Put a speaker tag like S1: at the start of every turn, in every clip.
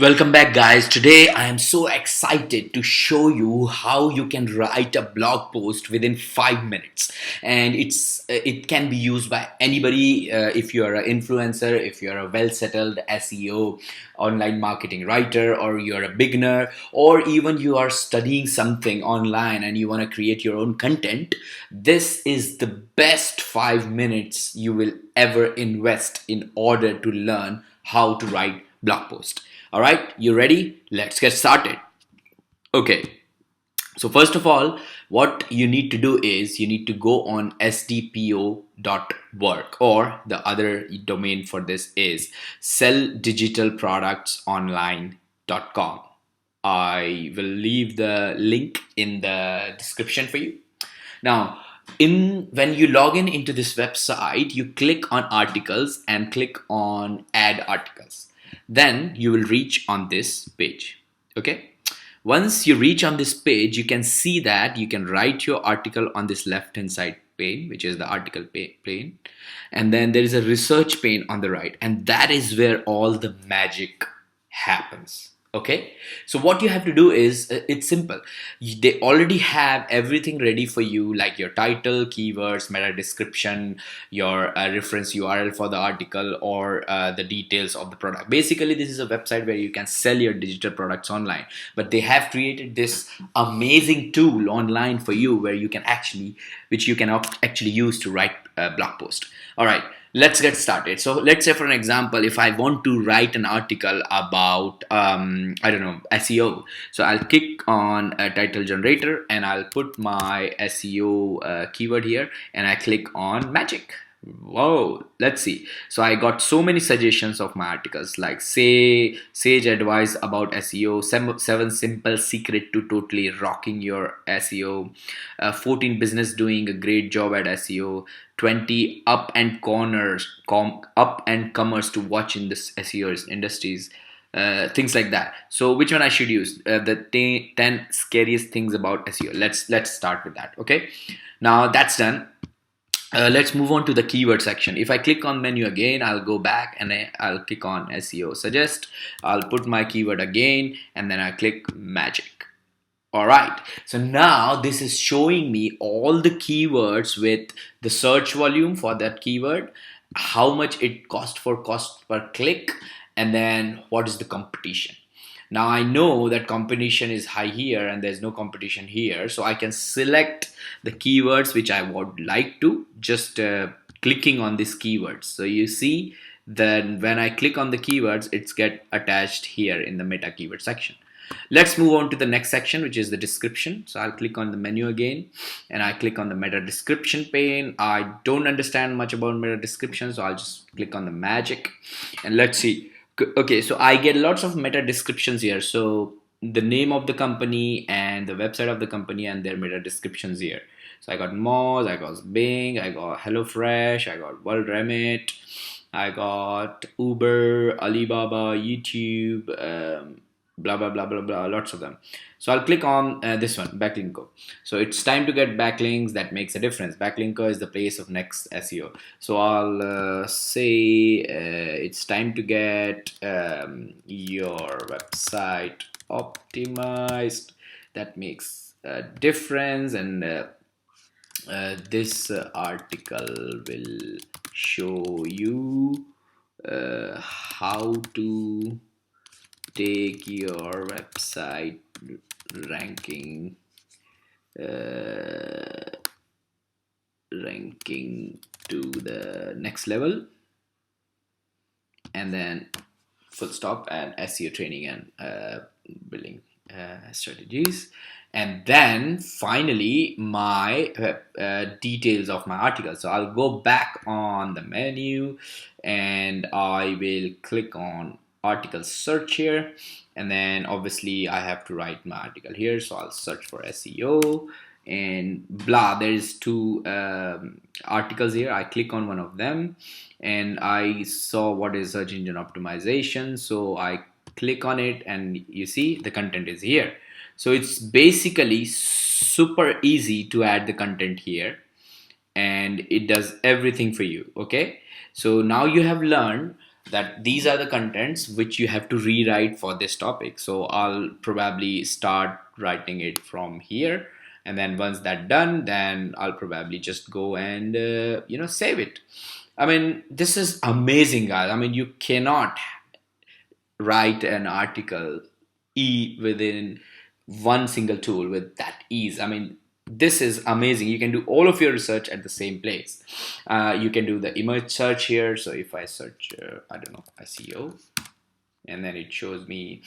S1: Welcome back, guys. Today I am so excited to show you how you can write a blog post within 5 minutes, and it can be used by anybody. If you are an influencer, if you are a well-settled SEO, online marketing writer, or you are a beginner, or even you are studying something online and you want to create your own content. This is the best 5 minutes you will ever invest in order to learn how to write blog post. All right, you ready? Let's get started. Okay, so first of all, what you need to do is you need to go on sdpo.work, or the other domain for this is selldigitalproductsonline.com. I will leave the link in the description for you. Now, in when you log in into this website, you click on articles and click on add articles. Then you will reach on this page. Okay. Once you reach on this page, you can see that you can write your article on this left hand side pane, which is the article pane, and then there is a research pane on the right, and that is where all the magic happens. Okay, so what you have to do is it's simple. They already have everything ready for you, like your title, keywords, meta description, your reference URL for the article, or the details of the product. Basically, this is a website where you can sell your digital products online, but they have created this amazing tool online for you where you can actually which you can actually use to write a blog post. All right, let's get started. So let's say, for an example, if I want to write an article about I don't know, SEO, so I'll click on a title generator and I'll put my SEO keyword here, and I click on magic. Whoa, let's see. So I got so many suggestions of my articles, like say sage advice about SEO, seven simple secret to totally rocking your SEO, 14 business doing a great job at SEO, 20 up and comers to watch in this SEO industries, things like that. So which one I should use? The 10 scariest things about SEO. Let's start with that. Okay, now that's done. Let's move on to the keyword section. If I click on menu again, I'll go back and I'll click on SEO suggest. I'll put my keyword again, and then I click magic. All right, so now this is showing me all the keywords with the search volume for that keyword, how much it cost per click, and then what is the competition. Now I know that competition is high here and there's no competition here, so I can select the keywords which I would like to, just clicking on these keywords. So you see that when I click on the keywords, it's get attached here in the meta keyword section. Let's move on to the next section, which is the description. So I'll click on the menu again and I click on the meta description pane. I don't understand much about meta description, so I'll just click on the magic and let's see. Okay, so I get lots of meta descriptions here. So the name of the company and the website of the company and their meta descriptions here. So I got Moz, I got Bing, I got HelloFresh, I got World Remit, I got Uber, Alibaba, YouTube, blah blah blah blah blah, lots of them. So I'll click on this one, backlinko. So it's time to get backlinks that makes a difference. Backlinko is the place of next SEO. So I'll say it's time to get your website optimized that makes a difference, and this article will show you how to take your website ranking to the next level, and then full stop, and SEO training and building strategies, and then finally my details of my article. So I'll go back on the menu and I will click on article search here, and then obviously I have to write my article here. So I'll search for SEO and blah, there's two articles here. I click on one of them and I saw what is search engine optimization, so I click on it and you see the content is here. So it's basically super easy to add the content here, and it does everything for you. Okay, so now you have learned that these are the contents which you have to rewrite for this topic. So I'll probably start writing it from here, and then once that's done, then I'll probably just go and save it. I mean, this is amazing, guys. I mean, you cannot write an article within one single tool with that ease. I mean, this is amazing. You can do all of your research at the same place. You can do the image search here. So if I search, I don't know, SEO, and then it shows me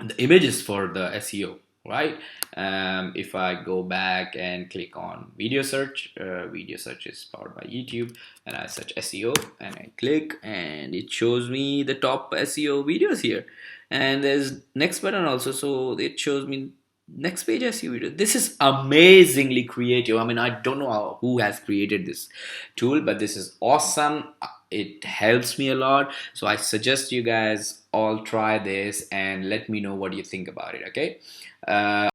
S1: the images for the SEO, right? If I go back and click on video search is powered by YouTube, and I search SEO and I click, and it shows me the top SEO videos here. And there's next button also, so it shows me next page SEO video. This is amazingly creative. I mean, I don't know who has created this tool, but this is awesome. It helps me a lot, so I suggest you guys all try this and let me know what you think about it. Okay.